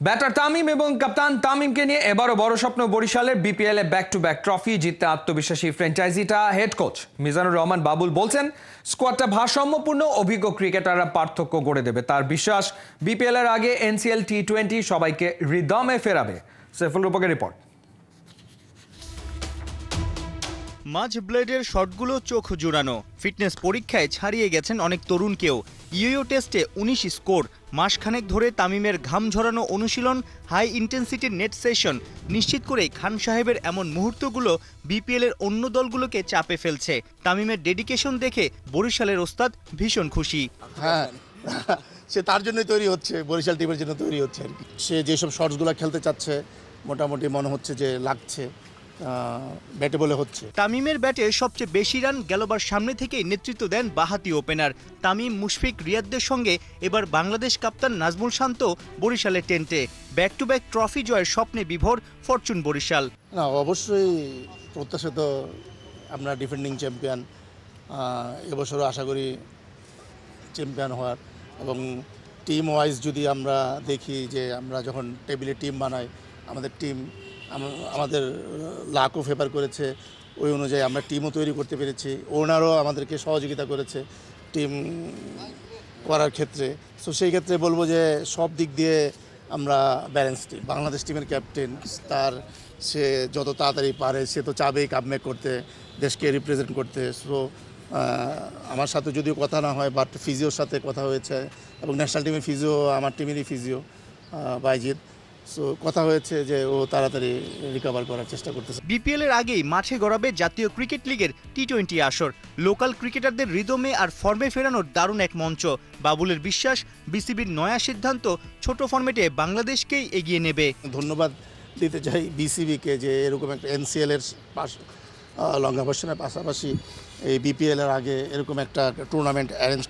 Batter Tamim এবং কাপ্তান তামিমকে নিয়ে এবারও বড় স্বপ্ন বরিশালের BPL A back to back trophy জিততে আত্মবিশ্বাসী ফ্র্যাঞ্চাইজিটা হেড কোচ মিজানুর রহমান বাবুল বলছেন, স্কোয়াডটা ভারসাম্যপূর্ণ অভিজ্ঞ ক্রিকেটাররা পার্থক্য গড়ে দেবে। তার বিশ্বাস, বিপিএল এর আগে এনসিএল টি-20 সবাইকে রিদমে ফেরাবে। সাইফুল রূপকের রিপোর্ট। মাঝ ব্লেডের শটগুলো চোখ জুড়ানো, ফিটনেস পরীক্ষায় ছাড়িয়ে গেছেন অনেক তরুণকেও। ইউইও টেস্টে 19 স্কোর, মাসখানেক ধরে তামিমের ঘাম ঝরানো অনুশীলন, হাই ইন্টেন্সিটির নেট সেশন নিশ্চিত করেই খান সাহেবের এমন মুহূর্তগুলো বিপিএল এর অন্য দলগুলোকে চাপে ফেলছে। তামিমের ডেডিকেশন দেখে বরিশালের ওস্তাদ ভীষণ খুশি। হ্যাঁ, সে তার জন্যই তৈরি হচ্ছে, বরিশাল টিমের জন্য তৈরি হচ্ছে আর কি। সে যেসব শটসগুলো খেলতে চাচ্ছে মোটামুটি মনে হচ্ছে যে লাগছে, ব্যাটে বলে হচ্ছে। তামিমের ব্যাটে সবচেয়ে বেশি রান গেলবার সামনে থেকেই নেতৃত্ব দেন বাহাতি ওপেনার তামিম, মুশফিক, রিয়াদদের সঙ্গে এবার বাংলাদেশ কাপ্তান নাজমুল শান্ত বরিশালের টেন্টে। ব্যাক টু ব্যাক ট্রফি জয়ের স্বপ্নে বিভোর ফরচুন বরিশাল। না, অবশ্যই প্রত্যাশিত, আমরা ডিফেন্ডিং চ্যাম্পিয়ন, এবছরও আশা করি চ্যাম্পিয়ন হওয়ার। এবং টিম ওয়াইজ যদি আমরা দেখি যে আমরা যখন টেবিলে টিম বানাই, আমাদের টিম আমাদের লাকও ফেভার করেছে, ওই অনুযায়ী আমরা টিমও তৈরি করতে পেরেছি। ওনারও আমাদেরকে সহযোগিতা করেছে টিম করার ক্ষেত্রে। সো সেই ক্ষেত্রে বলবো যে সব দিক দিয়ে আমরা ব্যালেন্স টিম। বাংলাদেশ টিমের ক্যাপ্টেন, সে যত তাড়াতাড়ি পারে সে তো চাবেই কামব্যাক করতে, দেশকে রিপ্রেজেন্ট করতে। সো আমার সাথে যদিও কথা না হয়, বাট ফিজিওর সাথে কথা হয়েছে, এবং ন্যাশনাল টিমের ফিজিও আমার টিমেরই ফিজিও বাইজিৎ। সো কথা হয়েছে যে ও তাড়াতাড়ি রিকভার করার চেষ্টা করতেছে। বিপিএল এর আগেই মাঠে গড়াবে জাতীয় ক্রিকেট লিগের টি-20 আসর। লোকাল ক্রিকেটারদের রিদমে আর ফর্মে ফেরানোর দারুণ এক মঞ্চ। বাবুলের বিশ্বাস, বিসিবির নয়া সিদ্ধান্ত ছোট ফরম্যাটে বাংলাদেশকেই এগিয়ে নেবে। ধন্যবাদ দিতে চাই বিসিবিকে যে এরকম একটা এনসিএল এর লঙ্কা ভার্সনের পাশাপাশি এই বিপিএল এর আগে এরকম একটা টুর্নামেন্ট অ্যারেঞ্জ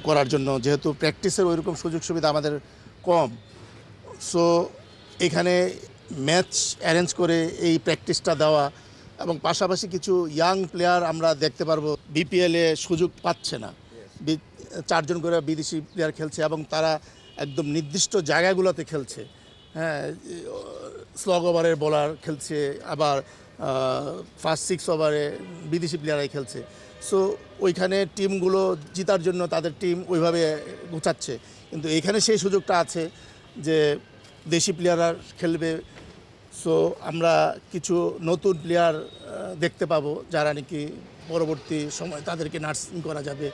করার জন্য, যেহেতু প্র্যাকটিসের ওইরকম সুযোগ সুবিধা আমাদের কম। সো এখানে ম্যাচ অ্যারেঞ্জ করে এই প্র্যাকটিসটা দেওয়া, এবং পাশাপাশি কিছু ইয়াং প্লেয়ার আমরা দেখতে পারবো বিপিএলে সুযোগ পাচ্ছে না। 4 জন করে বিদেশি প্লেয়ার খেলছে এবং তারা একদম নির্দিষ্ট জায়গাগুলোতে খেলছে। হ্যাঁ, স্লগ ওভারের বোলার খেলছে, আবার ফার্স্ট 6 ওভারে বিদেশি প্লেয়ারাই খেলছে। সো ওইখানে টিমগুলো জেতার জন্য তাদের টিম ওইভাবে গোছাচ্ছে, কিন্তু এখানে সেই সুযোগটা আছে যে দেশি প্লেয়াররা খেলবে। সো আমরা কিছু নতুন প্লেয়ার দেখতে পাবো, যারা নাকি পরবর্তী সময় তাদেরকে নার্সিং করা যাবে,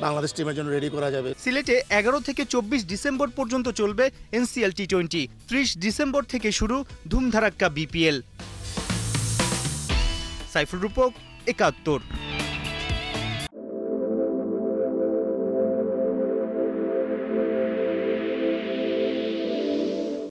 বাংলাদেশ টিমের জন্য রেডি করা যাবে। সিলেটে 11 থেকে 24 ডিসেম্বর পর্যন্ত চলবে এনসিএল টি-20। 30 ডিসেম্বর থেকে শুরু ধুমধারাক্কা বিপিএল। সাইফুল রূপক, 71।